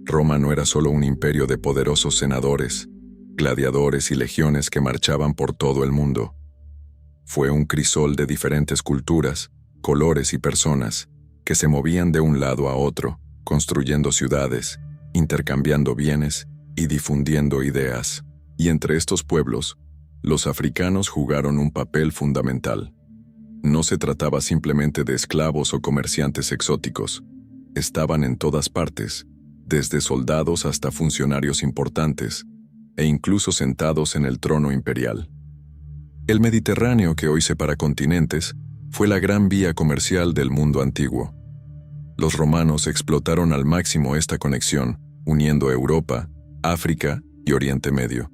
Roma no era solo un imperio de poderosos senadores, gladiadores y legiones que marchaban por todo el mundo. Fue un crisol de diferentes culturas, colores y personas que se movían de un lado a otro, construyendo ciudades, intercambiando bienes y difundiendo ideas. Y entre estos pueblos, los africanos jugaron un papel fundamental. No se trataba simplemente de esclavos o comerciantes exóticos. Estaban en todas partes, desde soldados hasta funcionarios importantes, e incluso sentados en el trono imperial. El Mediterráneo, que hoy separa continentes, fue la gran vía comercial del mundo antiguo. Los romanos explotaron al máximo esta conexión, uniendo Europa, África y Oriente Medio.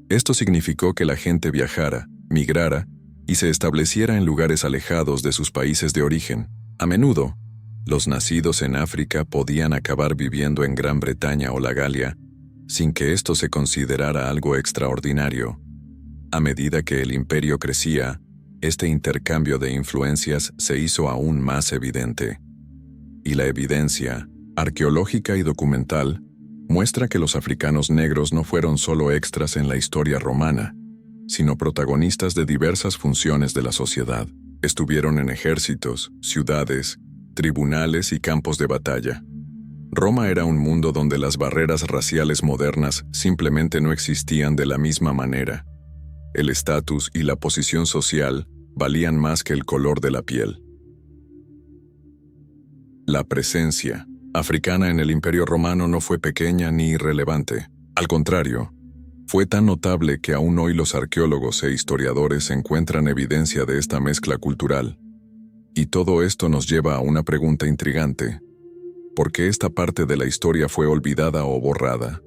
Esto significó que la gente viajara, migrara y se estableciera en lugares alejados de sus países de origen. A menudo, los nacidos en África podían acabar viviendo en Gran Bretaña o la Galia, sin que esto se considerara algo extraordinario. A medida que el imperio crecía, este intercambio de influencias se hizo aún más evidente. Y la evidencia, arqueológica y documental, muestra que los africanos negros no fueron solo extras en la historia romana, sino protagonistas de diversas funciones de la sociedad. Estuvieron en ejércitos, ciudades, tribunales y campos de batalla. Roma era un mundo donde las barreras raciales modernas simplemente no existían de la misma manera. El estatus y la posición social valían más que el color de la piel. La presencia africana en el Imperio Romano no fue pequeña ni irrelevante. Al contrario, fue tan notable que aún hoy los arqueólogos e historiadores encuentran evidencia de esta mezcla cultural. Y todo esto nos lleva a una pregunta intrigante. ¿Por qué esta parte de la historia fue olvidada o borrada?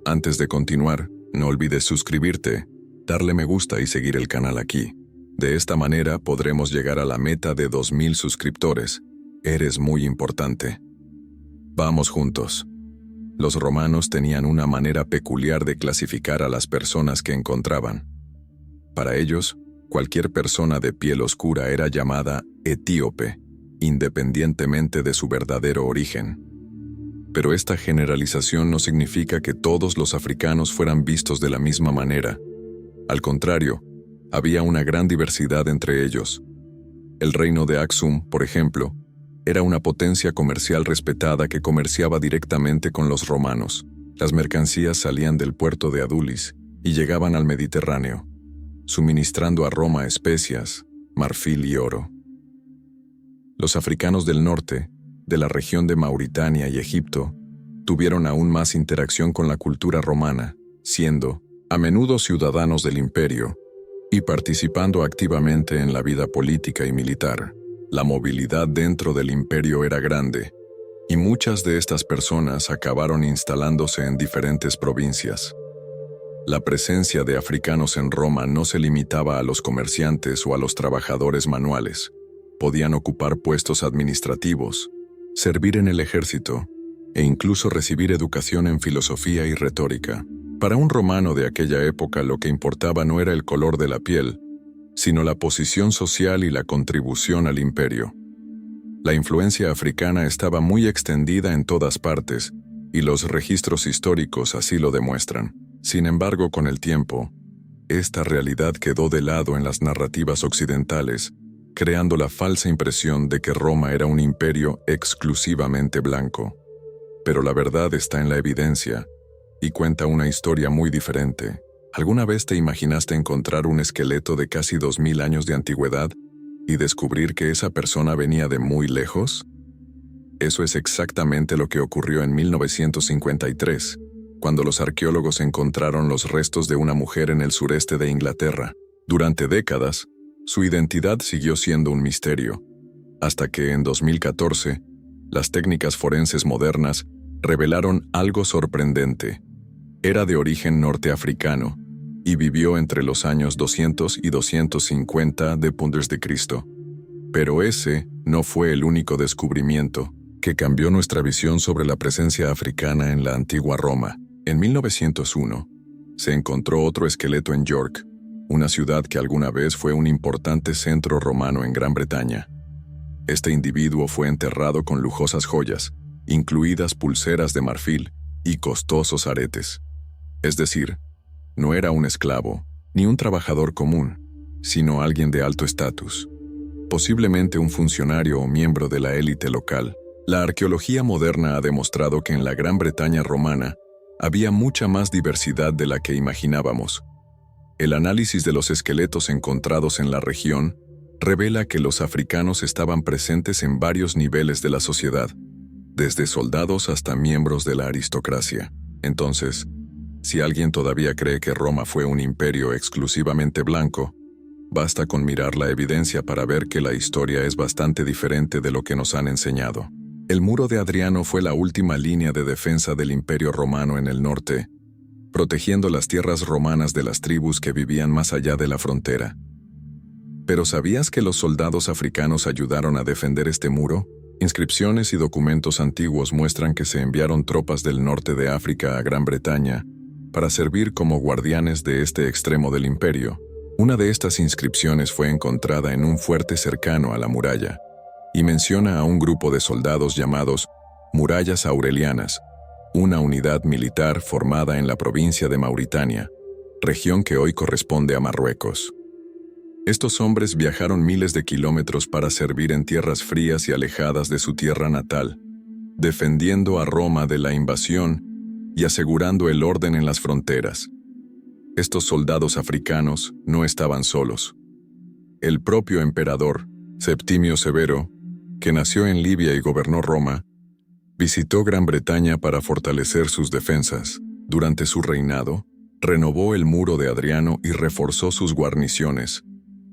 Antes de continuar, no olvides suscribirte, darle me gusta y seguir el canal aquí. De esta manera podremos llegar a la meta de 2000 suscriptores. Eres muy importante. Vamos juntos. Los romanos tenían una manera peculiar de clasificar a las personas que encontraban. Para ellos, cualquier persona de piel oscura era llamada etíope, independientemente de su verdadero origen. Pero esta generalización no significa que todos los africanos fueran vistos de la misma manera. Al contrario, había una gran diversidad entre ellos. El reino de Aksum, por ejemplo, era una potencia comercial respetada que comerciaba directamente con los romanos. Las mercancías salían del puerto de Adulis y llegaban al Mediterráneo, suministrando a Roma especias, marfil y oro. Los africanos del norte, de la región de Mauritania y Egipto, tuvieron aún más interacción con la cultura romana, siendo, a menudo ciudadanos del imperio, y participando activamente en la vida política y militar. La movilidad dentro del imperio era grande, y muchas de estas personas acabaron instalándose en diferentes provincias. La presencia de africanos en Roma no se limitaba a los comerciantes o a los trabajadores manuales. Podían ocupar puestos administrativos, servir en el ejército, e incluso recibir educación en filosofía y retórica. Para un romano de aquella época lo que importaba no era el color de la piel, sino la posición social y la contribución al imperio. La influencia africana estaba muy extendida en todas partes, y los registros históricos así lo demuestran. Sin embargo, con el tiempo, esta realidad quedó de lado en las narrativas occidentales, creando la falsa impresión de que Roma era un imperio exclusivamente blanco. Pero la verdad está en la evidencia, y cuenta una historia muy diferente. ¿Alguna vez te imaginaste encontrar un esqueleto de casi 2000 años de antigüedad y descubrir que esa persona venía de muy lejos? Eso es exactamente lo que ocurrió en 1953, cuando los arqueólogos encontraron los restos de una mujer en el sureste de Inglaterra. Durante décadas, su identidad siguió siendo un misterio, hasta que en 2014, las técnicas forenses modernas revelaron algo sorprendente. Era de origen norteafricano y vivió entre los años 200 y 250 después de Cristo. Pero ese no fue el único descubrimiento que cambió nuestra visión sobre la presencia africana en la antigua Roma. En 1901, se encontró otro esqueleto en York, una ciudad que alguna vez fue un importante centro romano en Gran Bretaña. Este individuo fue enterrado con lujosas joyas, incluidas pulseras de marfil y costosos aretes. Es decir, no era un esclavo, ni un trabajador común, sino alguien de alto estatus, posiblemente un funcionario o miembro de la élite local. La arqueología moderna ha demostrado que en la Gran Bretaña romana había mucha más diversidad de la que imaginábamos. El análisis de los esqueletos encontrados en la región revela que los africanos estaban presentes en varios niveles de la sociedad, desde soldados hasta miembros de la aristocracia. Entonces, si alguien todavía cree que Roma fue un imperio exclusivamente blanco, basta con mirar la evidencia para ver que la historia es bastante diferente de lo que nos han enseñado. El muro de Adriano fue la última línea de defensa del Imperio Romano en el norte, protegiendo las tierras romanas de las tribus que vivían más allá de la frontera. ¿Pero sabías que los soldados africanos ayudaron a defender este muro? Inscripciones y documentos antiguos muestran que se enviaron tropas del norte de África a Gran Bretaña para servir como guardianes de este extremo del imperio. Una de estas inscripciones fue encontrada en un fuerte cercano a la muralla, y menciona a un grupo de soldados llamados Murallas Aurelianas, una unidad militar formada en la provincia de Mauritania, región que hoy corresponde a Marruecos. Estos hombres viajaron miles de kilómetros para servir en tierras frías y alejadas de su tierra natal, defendiendo a Roma de la invasión y asegurando el orden en las fronteras. Estos soldados africanos no estaban solos. El propio emperador, Septimio Severo, que nació en Libia y gobernó Roma, visitó Gran Bretaña para fortalecer sus defensas. Durante su reinado, renovó el muro de Adriano y reforzó sus guarniciones,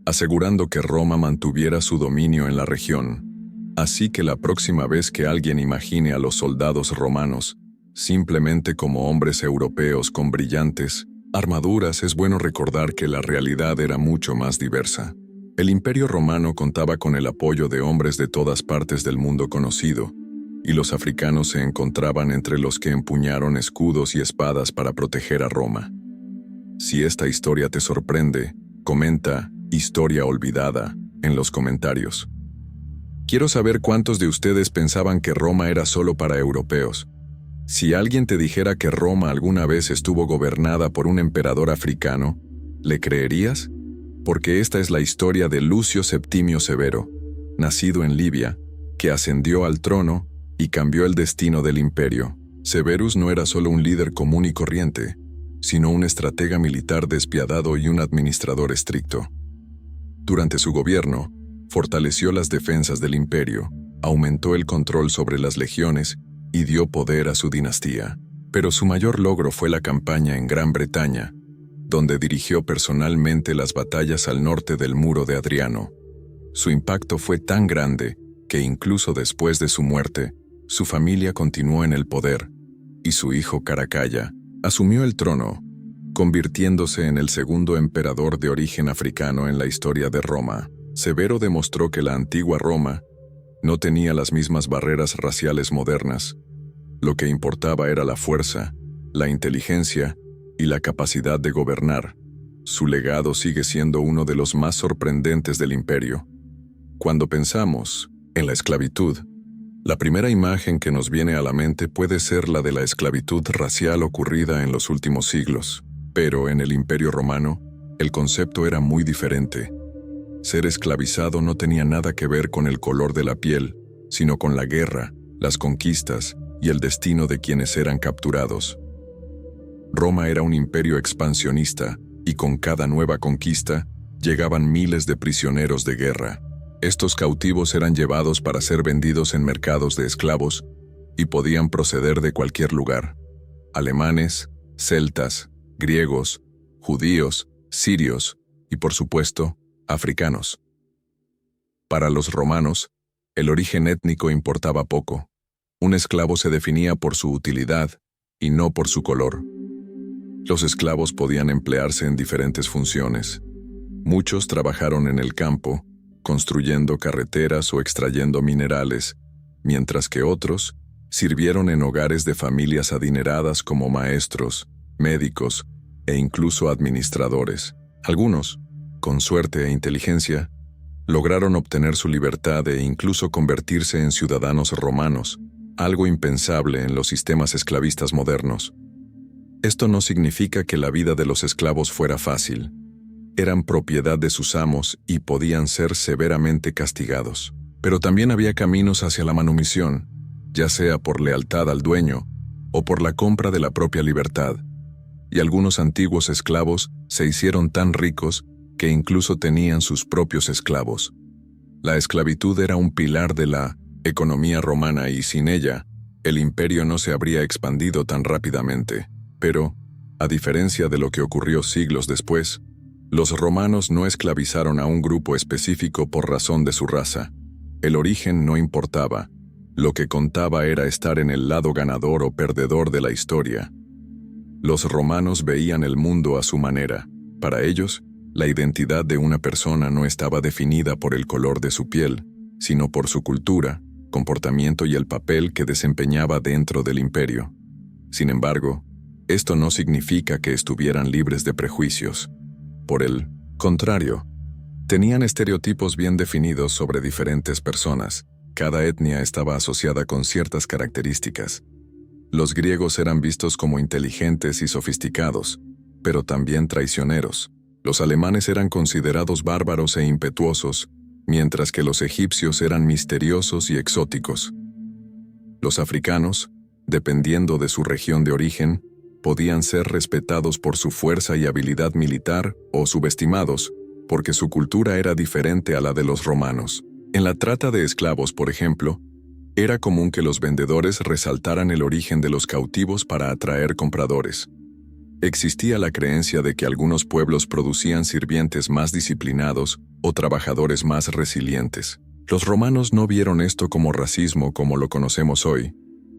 asegurando que Roma mantuviera su dominio en la región. Así que la próxima vez que alguien imagine a los soldados romanos simplemente como hombres europeos con brillantes armaduras, es bueno recordar que la realidad era mucho más diversa. El Imperio Romano contaba con el apoyo de hombres de todas partes del mundo conocido, y los africanos se encontraban entre los que empuñaron escudos y espadas para proteger a Roma. Si esta historia te sorprende, comenta "Historia olvidada" en los comentarios. Quiero saber cuántos de ustedes pensaban que Roma era solo para europeos. Si alguien te dijera que Roma alguna vez estuvo gobernada por un emperador africano, ¿le creerías? Porque esta es la historia de Lucio Septimio Severo, nacido en Libia, que ascendió al trono y cambió el destino del imperio. Severus no era solo un líder común y corriente, sino un estratega militar despiadado y un administrador estricto. Durante su gobierno, fortaleció las defensas del imperio, aumentó el control sobre las legiones y dio poder a su dinastía. Pero su mayor logro fue la campaña en Gran Bretaña, donde dirigió personalmente las batallas al norte del muro de Adriano. Su impacto fue tan grande que incluso después de su muerte, su familia continuó en el poder, y su hijo Caracalla asumió el trono, convirtiéndose en el segundo emperador de origen africano en la historia de Roma. Severo demostró que la antigua Roma no tenía las mismas barreras raciales modernas. Lo que importaba era la fuerza, la inteligencia y la capacidad de gobernar. Su legado sigue siendo uno de los más sorprendentes del imperio. Cuando pensamos en la esclavitud, la primera imagen que nos viene a la mente puede ser la de la esclavitud racial ocurrida en los últimos siglos. Pero en el Imperio Romano, el concepto era muy diferente. Ser esclavizado no tenía nada que ver con el color de la piel, sino con la guerra, las conquistas y el destino de quienes eran capturados. Roma era un imperio expansionista, y con cada nueva conquista, llegaban miles de prisioneros de guerra. Estos cautivos eran llevados para ser vendidos en mercados de esclavos, y podían proceder de cualquier lugar. Alemanes, celtas, griegos, judíos, sirios y, por supuesto, africanos. Para los romanos, el origen étnico importaba poco. Un esclavo se definía por su utilidad y no por su color. Los esclavos podían emplearse en diferentes funciones. Muchos trabajaron en el campo, construyendo carreteras o extrayendo minerales, mientras que otros sirvieron en hogares de familias adineradas como maestros, médicos e incluso administradores. Algunos, con suerte e inteligencia, lograron obtener su libertad e incluso convertirse en ciudadanos romanos, algo impensable en los sistemas esclavistas modernos. Esto no significa que la vida de los esclavos fuera fácil. Eran propiedad de sus amos y podían ser severamente castigados. Pero también había caminos hacia la manumisión, ya sea por lealtad al dueño o por la compra de la propia libertad. Y algunos antiguos esclavos se hicieron tan ricos que incluso tenían sus propios esclavos. La esclavitud era un pilar de la economía romana y sin ella, el imperio no se habría expandido tan rápidamente. Pero, a diferencia de lo que ocurrió siglos después, los romanos no esclavizaron a un grupo específico por razón de su raza. El origen no importaba. Lo que contaba era estar en el lado ganador o perdedor de la historia. Los romanos veían el mundo a su manera. Para ellos, la identidad de una persona no estaba definida por el color de su piel, sino por su cultura, comportamiento y el papel que desempeñaba dentro del imperio. Sin embargo, esto no significa que estuvieran libres de prejuicios. Por el contrario, tenían estereotipos bien definidos sobre diferentes personas. Cada etnia estaba asociada con ciertas características. Los griegos eran vistos como inteligentes y sofisticados, pero también traicioneros. Los alemanes eran considerados bárbaros e impetuosos, mientras que los egipcios eran misteriosos y exóticos. Los africanos, dependiendo de su región de origen, podían ser respetados por su fuerza y habilidad militar o subestimados, porque su cultura era diferente a la de los romanos. En la trata de esclavos, por ejemplo, era común que los vendedores resaltaran el origen de los cautivos para atraer compradores. Existía la creencia de que algunos pueblos producían sirvientes más disciplinados o trabajadores más resilientes. Los romanos no vieron esto como racismo como lo conocemos hoy,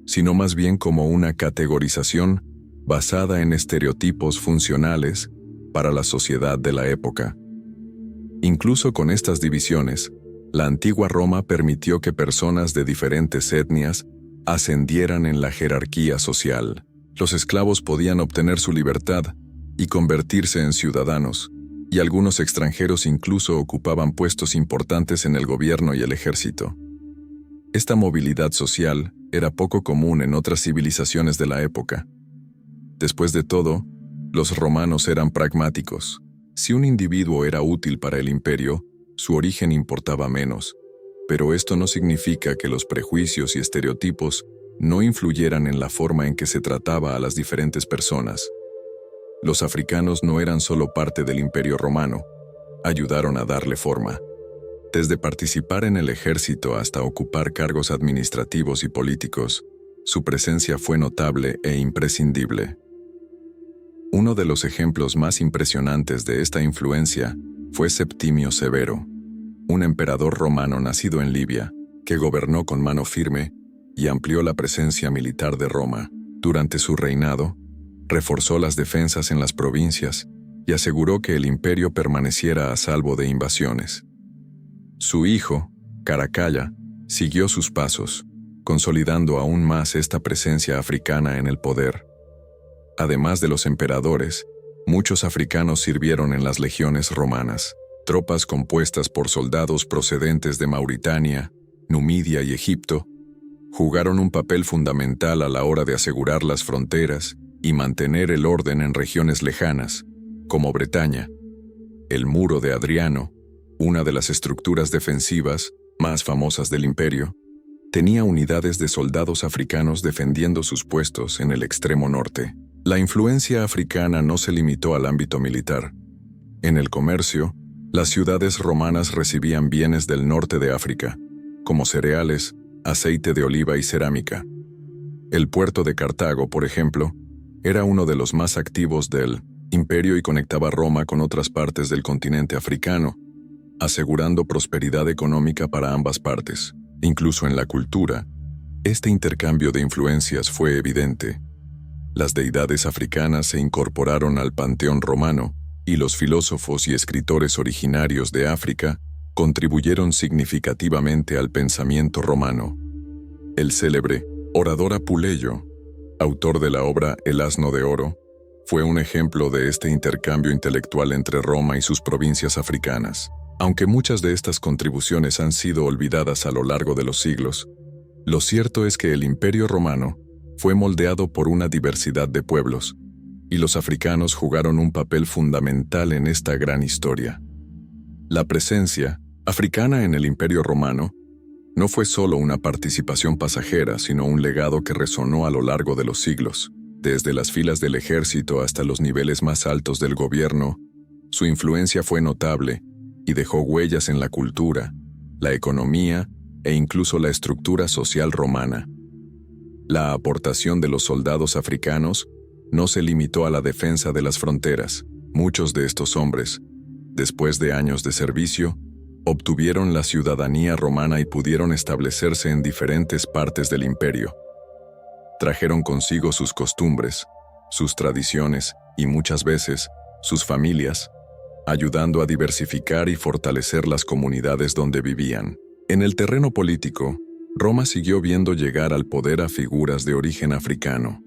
sino más bien como una categorización basada en estereotipos funcionales para la sociedad de la época. Incluso con estas divisiones, la antigua Roma permitió que personas de diferentes etnias ascendieran en la jerarquía social. Los esclavos podían obtener su libertad y convertirse en ciudadanos, y algunos extranjeros incluso ocupaban puestos importantes en el gobierno y el ejército. Esta movilidad social era poco común en otras civilizaciones de la época. Después de todo, los romanos eran pragmáticos. Si un individuo era útil para el imperio, su origen importaba menos, pero esto no significa que los prejuicios y estereotipos no influyeran en la forma en que se trataba a las diferentes personas. Los africanos no eran solo parte del imperio romano, ayudaron a darle forma. Desde participar en el ejército hasta ocupar cargos administrativos y políticos, su presencia fue notable e imprescindible. Uno de los ejemplos más impresionantes de esta influencia fue Septimio Severo, un emperador romano nacido en Libia, que gobernó con mano firme y amplió la presencia militar de Roma. Durante su reinado, reforzó las defensas en las provincias y aseguró que el imperio permaneciera a salvo de invasiones. Su hijo, Caracalla, siguió sus pasos, consolidando aún más esta presencia africana en el poder. Además de los emperadores, muchos africanos sirvieron en las legiones romanas, tropas compuestas por soldados procedentes de Mauritania, Numidia y Egipto, jugaron un papel fundamental a la hora de asegurar las fronteras y mantener el orden en regiones lejanas, como Bretaña. El Muro de Adriano, una de las estructuras defensivas más famosas del imperio, tenía unidades de soldados africanos defendiendo sus puestos en el extremo norte. La influencia africana no se limitó al ámbito militar. En el comercio, las ciudades romanas recibían bienes del norte de África, como cereales, aceite de oliva y cerámica. El puerto de Cartago, por ejemplo, era uno de los más activos del imperio y conectaba Roma con otras partes del continente africano, asegurando prosperidad económica para ambas partes. Incluso en la cultura, este intercambio de influencias fue evidente. Las deidades africanas se incorporaron al panteón romano y los filósofos y escritores originarios de África contribuyeron significativamente al pensamiento romano. El célebre orador Apuleyo, autor de la obra El asno de oro, fue un ejemplo de este intercambio intelectual entre Roma y sus provincias africanas. Aunque muchas de estas contribuciones han sido olvidadas a lo largo de los siglos, Lo cierto es que el Imperio Romano fue moldeado por una diversidad de pueblos, y los africanos jugaron un papel fundamental en esta gran historia. La presencia africana en el Imperio Romano no fue solo una participación pasajera, sino un legado que resonó a lo largo de los siglos. Desde las filas del ejército hasta los niveles más altos del gobierno, su influencia fue notable y dejó huellas en la cultura, la economía e incluso la estructura social romana. La aportación de los soldados africanos no se limitó a la defensa de las fronteras. Muchos de estos hombres, después de años de servicio, obtuvieron la ciudadanía romana y pudieron establecerse en diferentes partes del imperio. Trajeron consigo sus costumbres, sus tradiciones y muchas veces sus familias, ayudando a diversificar y fortalecer las comunidades donde vivían. En el terreno político, Roma siguió viendo llegar al poder a figuras de origen africano.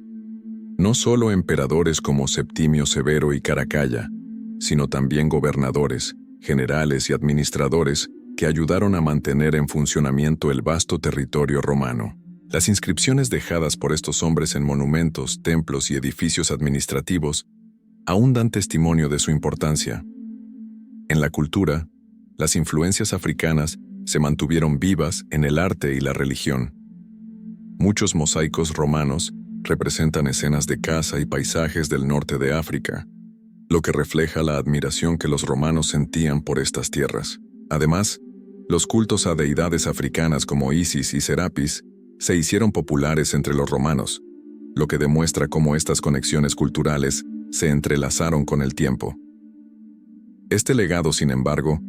No solo emperadores como Septimio Severo y Caracalla, sino también gobernadores, generales y administradores que ayudaron a mantener en funcionamiento el vasto territorio romano. Las inscripciones dejadas por estos hombres en monumentos, templos y edificios administrativos aún dan testimonio de su importancia. En la cultura, las influencias africanas se mantuvieron vivas en el arte y la religión. Muchos mosaicos romanos representan escenas de caza y paisajes del norte de África, lo que refleja la admiración que los romanos sentían por estas tierras. Además, los cultos a deidades africanas como Isis y Serapis se hicieron populares entre los romanos, lo que demuestra cómo estas conexiones culturales se entrelazaron con el tiempo. Este legado, sin embargo,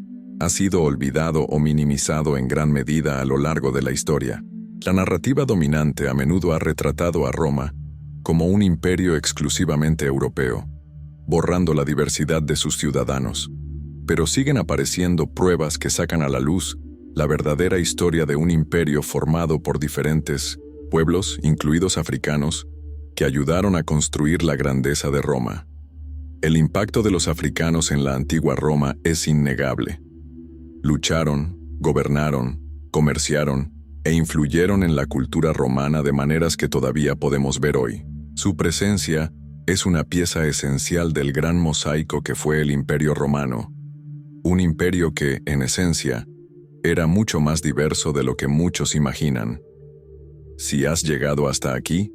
ha sido olvidado o minimizado en gran medida a lo largo de la historia. La narrativa dominante a menudo ha retratado a Roma como un imperio exclusivamente europeo, borrando la diversidad de sus ciudadanos. Pero siguen apareciendo pruebas que sacan a la luz la verdadera historia de un imperio formado por diferentes pueblos, incluidos africanos, que ayudaron a construir la grandeza de Roma. El impacto de los africanos en la antigua Roma es innegable. Lucharon, gobernaron, comerciaron e influyeron en la cultura romana de maneras que todavía podemos ver hoy. Su presencia es una pieza esencial del gran mosaico que fue el Imperio Romano, un imperio que, en esencia, era mucho más diverso de lo que muchos imaginan. Si has llegado hasta aquí,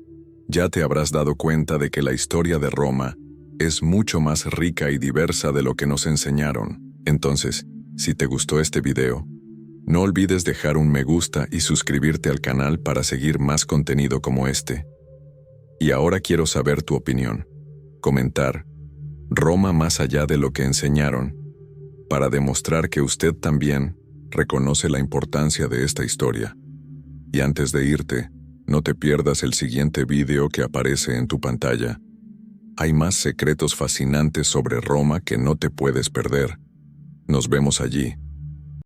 ya te habrás dado cuenta de que la historia de Roma es mucho más rica y diversa de lo que nos enseñaron. Entonces, si te gustó este video, no olvides dejar un me gusta y suscribirte al canal para seguir más contenido como este. Y ahora quiero saber tu opinión. Comentar Roma más allá de lo que enseñaron, para demostrar que usted también reconoce la importancia de esta historia. Y antes de irte, no te pierdas el siguiente video que aparece en tu pantalla. Hay más secretos fascinantes sobre Roma que no te puedes perder. Nos vemos allí.